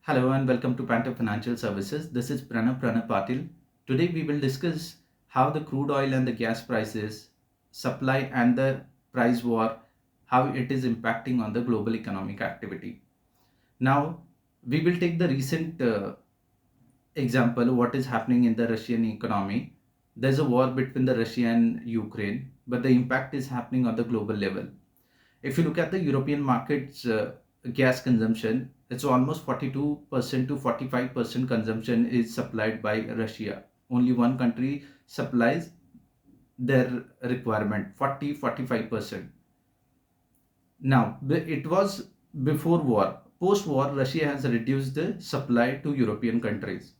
Hello and welcome to Panther Financial Services. This is Pranav Patil. Today we will discuss how the crude oil and the gas prices, supply and the price war, how it is impacting on the global economic activity. Now we will take the recent example what is happening in the Russian economy. There's a war between the Russia and Ukraine, but the impact is happening on the global level. If you look at the European markets gas consumption, it's almost 42% to 45% consumption is supplied by Russia. Only one country supplies their requirement 40-45%. Now it was before war. Post war, Russia has reduced the supply to European countries.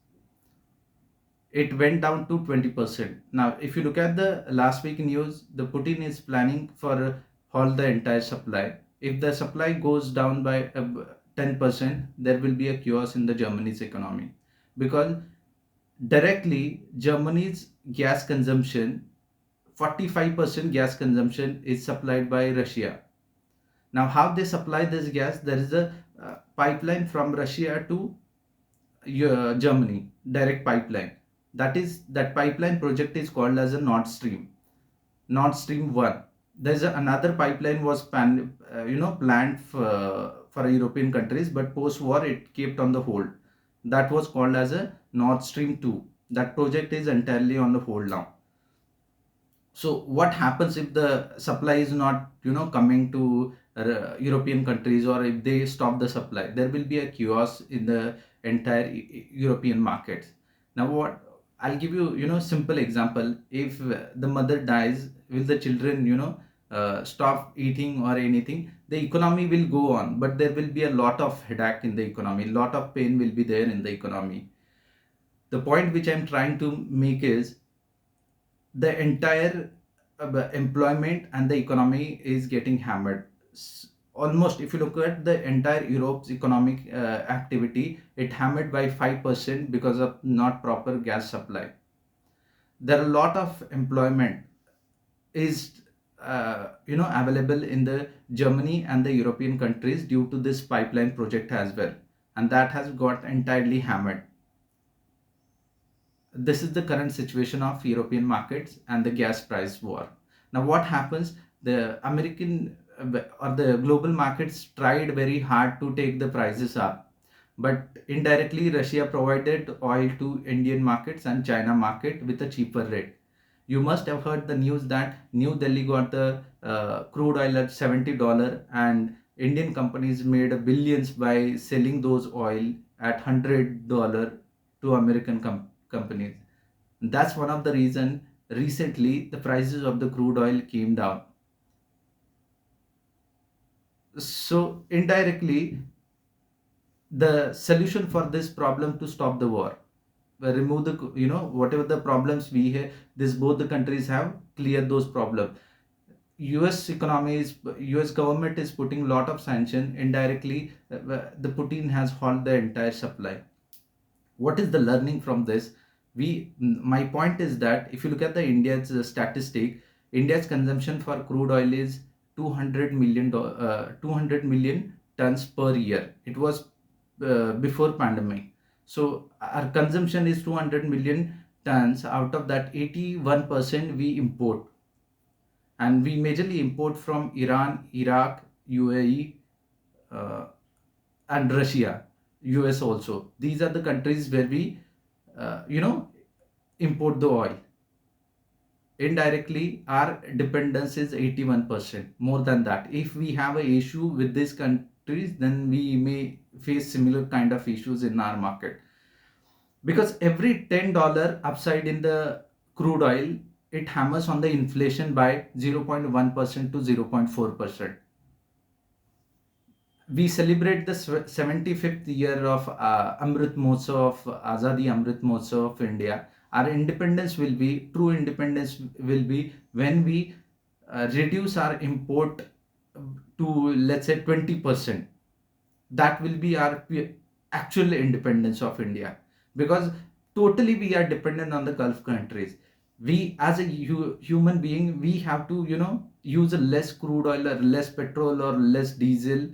It went down to 20%. Now, if you look at the last week news, the Putin is planning for all the entire supply. If the supply goes down by 10%, there will be a chaos in the Germany's economy because directly Germany's gas consumption, 45% gas consumption is supplied by Russia. Now, how they supply this gas? There is a pipeline from Russia to Germany, direct pipeline. That pipeline project is called as a Nord Stream 1. There's another pipeline was planned for European countries, but post war it kept on the hold. That was called as a Nord Stream 2. That project is entirely on the hold now. So what happens if the supply is not coming to European countries, or if they stop the supply? There will be a chaos in the entire European markets. Now what I'll give you simple example. If the mother dies, will the children stop eating or anything? The economy will go on, but there will be a lot of headache in the economy, a lot of pain will be there in the economy. The point which I'm trying to make is the entire employment and the economy is getting hammered. Almost, if you look at the entire Europe's economic activity, it hammered by 5% because of not proper gas supply. There are a lot of employment is available in the Germany and the European countries due to this pipeline project as well, and that has got entirely hammered. This is the current situation of European markets and the gas price war. Now, what happens? The American or the global markets tried very hard to take the prices up, but indirectly, Russia provided oil to Indian markets and China market with a cheaper rate. You must have heard the news that New Delhi got the crude oil at $70, and Indian companies made billions by selling those oil at $100 to American companies. That's one of the reason recently the prices of the crude oil came down. So indirectly, the solution for this problem to stop the war, remove the whatever the problems we have, this both the countries have, clear those problems. US government is putting a lot of sanction. Indirectly, the Putin has halted the entire supply. What is the learning from this? My point is that if you look at the India's statistic, India's consumption for crude oil is 200 million tons per year. It was before pandemic. So our consumption is 200 million tons. Out of that, 81% we import, and we majorly import from Iran, Iraq, UAE, uh, and Russia, US also. These are the countries where we, uh, you know, import the oil. Indirectly, our dependence is 81%, more than that. If we have a issue with these countries, then we may face similar kind of issues in our market. Because every $10 upside in the crude oil, it hammers on the inflation by 0.1% to 0.4%. We celebrate the 75th year of Amrit Mahotsav of Azadi Amrit Mahotsav of India. Our independence will be, true independence will be when we reduce our import to, let's say, 20%. That will be our actual independence of India, because totally we are dependent on the Gulf countries. We as a human being, we have to use a less crude oil or less petrol or less diesel,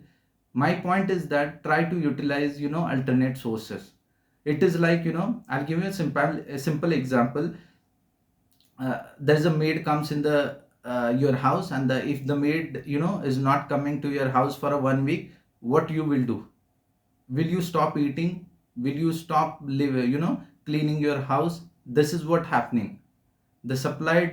My point is that try to utilize, alternate sources. It is like, I'll give you a simple example. There's a maid comes in the your house, and if the maid, is not coming to your house for a 1 week, what you will do? Will you stop eating? Will you stop cleaning your house? This is what happening. The supply,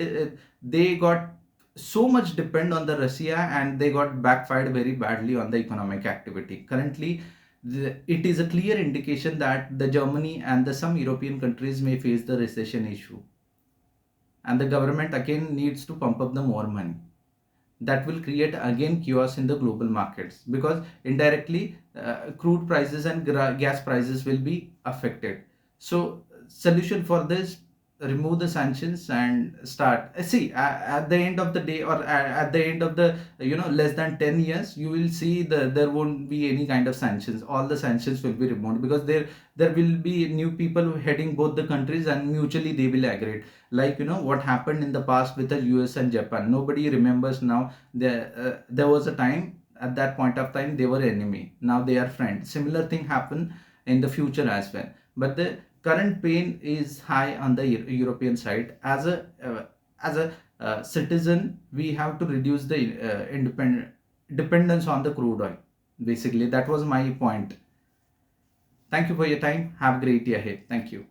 they got so much depend on the Russia, and they got backfired very badly on the economic activity currently. It is a clear indication that the Germany and the some European countries may face the recession issue, and the government again needs to pump up the more money. That will create again chaos in the global markets, because indirectly crude prices and gas prices will be affected. So solution for this: remove the sanctions and start, see, at the end of the day, or at the end of the, less than 10 years, you will see there won't be any kind of sanctions. All the sanctions will be removed, because there will be new people heading both the countries, and mutually they will agree. Like, what happened in the past with the US and Japan, nobody remembers now. There was a time, at that point of time they were enemy, now they are friends. Similar thing happen in the future as well. But the current pain is high on the European side. As a citizen, we have to reduce the independent dependence on the crude oil. Basically, that was my point. Thank you for your time. Have a great day ahead. Thank you.